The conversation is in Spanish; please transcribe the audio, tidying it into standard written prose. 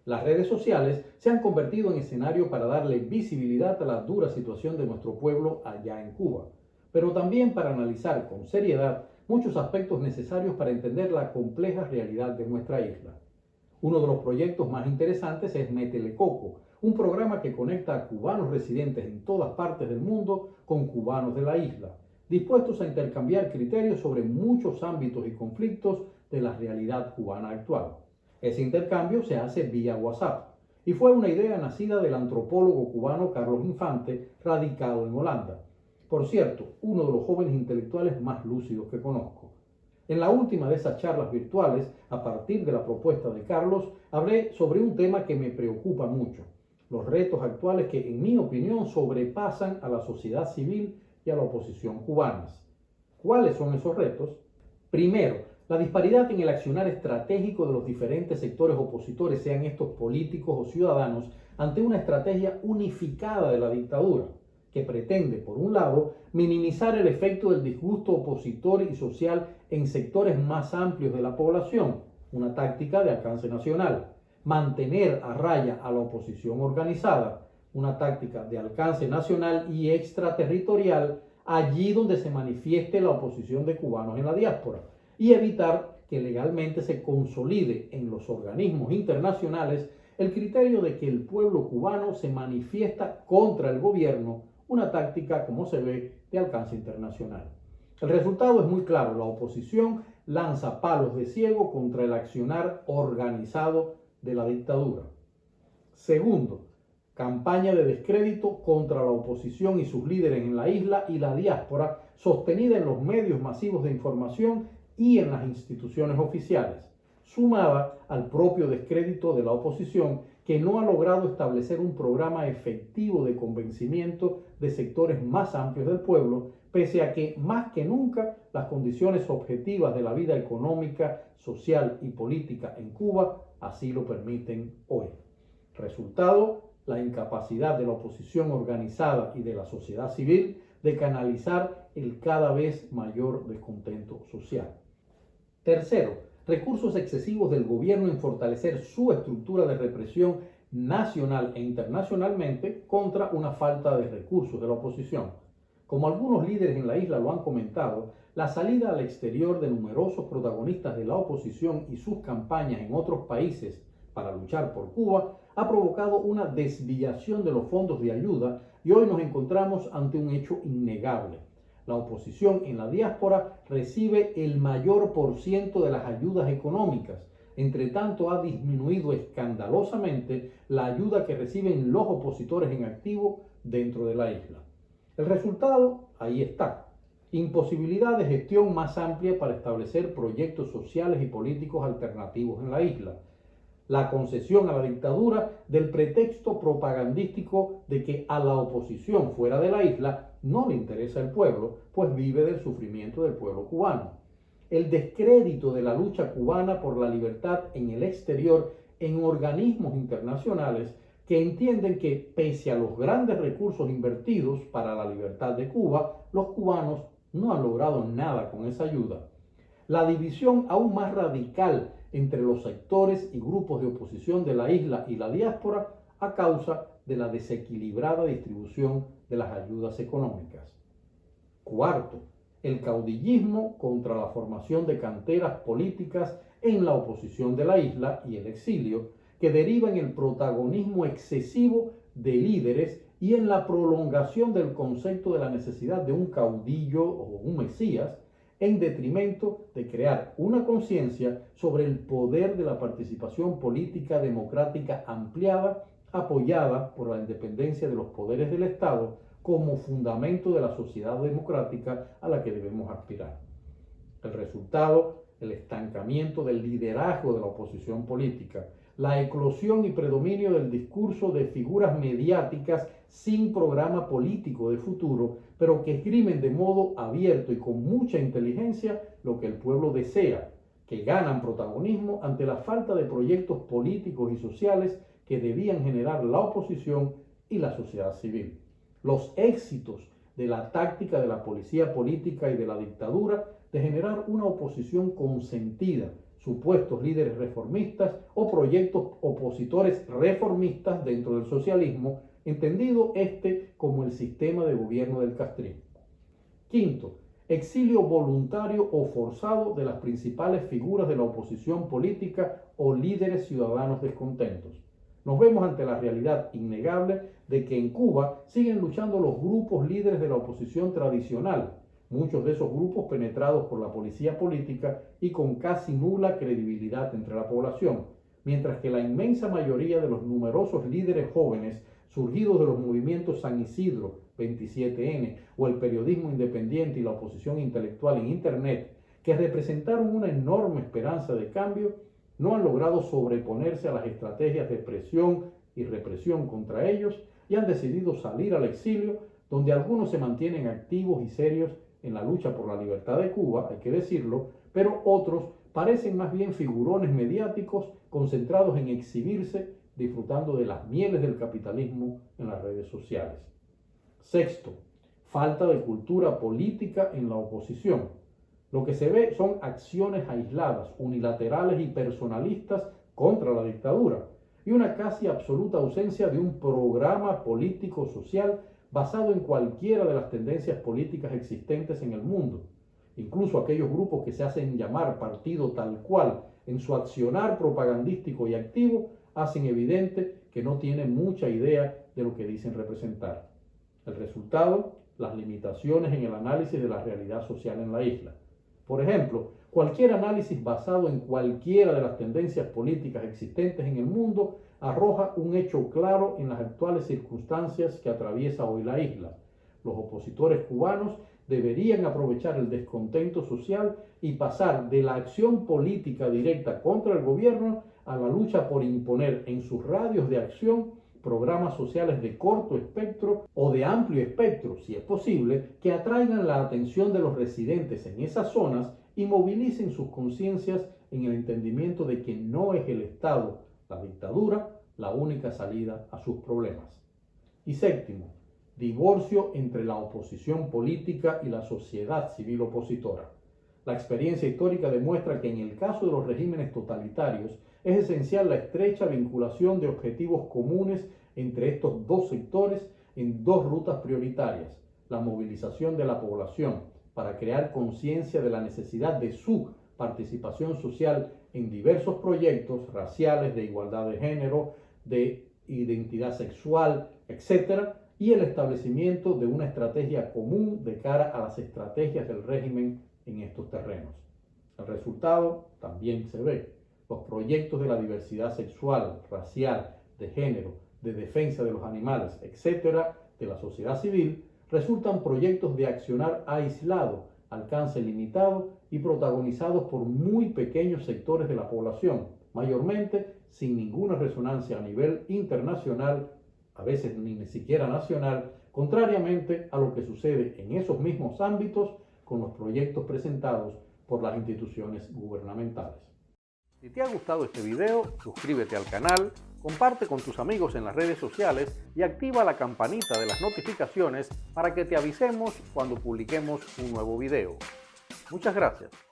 Las redes sociales se han convertido en escenario para darle visibilidad a la dura situación de nuestro pueblo allá en Cuba, pero también para analizar con seriedad muchos aspectos necesarios para entender la compleja realidad de nuestra isla. Uno de los proyectos más interesantes es Métele Coco, un programa que conecta a cubanos residentes en todas partes del mundo con cubanos de la isla, dispuestos a intercambiar criterios sobre muchos ámbitos y conflictos de la realidad cubana actual. Ese intercambio se hace vía WhatsApp y fue una idea nacida del antropólogo cubano Carlos Infante, radicado en Holanda. Por cierto, uno de los jóvenes intelectuales más lúcidos que conozco. En la última de esas charlas virtuales, a partir de la propuesta de Carlos, hablé sobre un tema que me preocupa mucho: los retos actuales que, en mi opinión, sobrepasan a la sociedad civil y a la oposición cubanas. ¿Cuáles son esos retos? Primero, la disparidad en el accionar estratégico de los diferentes sectores opositores, sean estos políticos o ciudadanos, ante una estrategia unificada de la dictadura, que pretende, por un lado, minimizar el efecto del disgusto opositor y social en sectores más amplios de la población, una táctica de alcance nacional; mantener a raya a la oposición organizada, una táctica de alcance nacional y extraterritorial allí donde se manifieste la oposición de cubanos en la diáspora; y evitar que legalmente se consolide en los organismos internacionales el criterio de que el pueblo cubano se manifiesta contra el gobierno, una táctica, como se ve, de alcance internacional. El resultado es muy claro: la oposición lanza palos de ciego contra el accionar organizado de la dictadura. Segundo, campaña de descrédito contra la oposición y sus líderes en la isla y la diáspora, sostenida en los medios masivos de información y en las instituciones oficiales, sumada al propio descrédito de la oposición, que no ha logrado establecer un programa efectivo de convencimiento de sectores más amplios del pueblo, pese a que, más que nunca, las condiciones objetivas de la vida económica, social y política en Cuba así lo permiten hoy. Resultado: la incapacidad de la oposición organizada y de la sociedad civil de canalizar el cada vez mayor descontento social. Tercero, recursos excesivos del gobierno en fortalecer su estructura de represión nacional e internacionalmente contra una falta de recursos de la oposición. Como algunos líderes en la isla lo han comentado, la salida al exterior de numerosos protagonistas de la oposición y sus campañas en otros países para luchar por Cuba ha provocado una desviación de los fondos de ayuda, y hoy nos encontramos ante un hecho innegable: la oposición en la diáspora recibe el mayor porciento de las ayudas económicas. Entre tanto, ha disminuido escandalosamente la ayuda que reciben los opositores en activo dentro de la isla. El resultado, ahí está: imposibilidad de gestión más amplia para establecer proyectos sociales y políticos alternativos en la isla; la concesión a la dictadura del pretexto propagandístico de que a la oposición fuera de la isla no le interesa el pueblo, pues vive del sufrimiento del pueblo cubano; el descrédito de la lucha cubana por la libertad en el exterior en organismos internacionales que entienden que, pese a los grandes recursos invertidos para la libertad de Cuba, los cubanos no han logrado nada con esa ayuda; la división aún más radical entre los sectores y grupos de oposición de la isla y la diáspora a causa de la desequilibrada distribución de las ayudas económicas. Cuarto, el caudillismo contra la formación de canteras políticas en la oposición de la isla y el exilio, que deriva en el protagonismo excesivo de líderes y en la prolongación del concepto de la necesidad de un caudillo o un mesías, en detrimento de crear una conciencia sobre el poder de la participación política democrática ampliada, apoyada por la independencia de los poderes del Estado como fundamento de la sociedad democrática a la que debemos aspirar. El resultado: el estancamiento del liderazgo de la oposición política, la eclosión y predominio del discurso de figuras mediáticas sin programa político de futuro, pero que esgrimen de modo abierto y con mucha inteligencia lo que el pueblo desea, que ganan protagonismo ante la falta de proyectos políticos y sociales que debían generar la oposición y la sociedad civil. Los éxitos de la táctica de la policía política y de la dictadura de generar una oposición consentida, supuestos líderes reformistas o proyectos opositores reformistas dentro del socialismo, entendido como el sistema de gobierno del castrismo. Quinto, exilio voluntario o forzado de las principales figuras de la oposición política o líderes ciudadanos descontentos. Nos vemos ante la realidad innegable de que en Cuba siguen luchando los grupos líderes de la oposición tradicional, muchos de esos grupos penetrados por la policía política y con casi nula credibilidad entre la población, mientras que la inmensa mayoría de los numerosos líderes jóvenes surgidos de los movimientos San Isidro, 27N, o el periodismo independiente y la oposición intelectual en Internet, que representaron una enorme esperanza de cambio, no han logrado sobreponerse a las estrategias de presión y represión contra ellos y han decidido salir al exilio, donde algunos se mantienen activos y serios en la lucha por la libertad de Cuba, hay que decirlo, pero otros parecen más bien figurones mediáticos concentrados en exhibirse, disfrutando de las mieles del capitalismo en las redes sociales. Sexto, falta de cultura política en la oposición. Lo que se ve son acciones aisladas, unilaterales y personalistas contra la dictadura y una casi absoluta ausencia de un programa político-social basado en cualquiera de las tendencias políticas existentes en el mundo. Incluso aquellos grupos que se hacen llamar partido tal cual en su accionar propagandístico y activo hacen evidente que no tienen mucha idea de lo que dicen representar. El resultado, las limitaciones en el análisis de la realidad social en la isla. Por ejemplo, cualquier análisis basado en cualquiera de las tendencias políticas existentes en el mundo arroja un hecho claro en las actuales circunstancias que atraviesa hoy la isla. Los opositores cubanos deberían aprovechar el descontento social y pasar de la acción política directa contra el gobierno a la lucha por imponer en sus radios de acción programas sociales de corto espectro o de amplio espectro, si es posible, que atraigan la atención de los residentes en esas zonas y movilicen sus conciencias en el entendimiento de que no es el Estado, la dictadura, la única salida a sus problemas. Y séptimo, divorcio entre la oposición política y la sociedad civil opositora. La experiencia histórica demuestra que en el caso de los regímenes totalitarios es esencial la estrecha vinculación de objetivos comunes entre estos dos sectores en dos rutas prioritarias: la movilización de la población para crear conciencia de la necesidad de su participación social en diversos proyectos raciales, de igualdad de género, de identidad sexual, etc., y el establecimiento de una estrategia común de cara a las estrategias del régimen en estos terrenos. El resultado también se ve. Los proyectos de la diversidad sexual, racial, de género, de defensa de los animales, etc., de la sociedad civil, resultan proyectos de accionar aislado, alcance limitado y protagonizados por muy pequeños sectores de la población, mayormente sin ninguna resonancia a nivel internacional, a veces ni siquiera nacional, contrariamente a lo que sucede en esos mismos ámbitos con los proyectos presentados por las instituciones gubernamentales. Si te ha gustado este video, suscríbete al canal, comparte con tus amigos en las redes sociales y activa la campanita de las notificaciones para que te avisemos cuando publiquemos un nuevo video. Muchas gracias.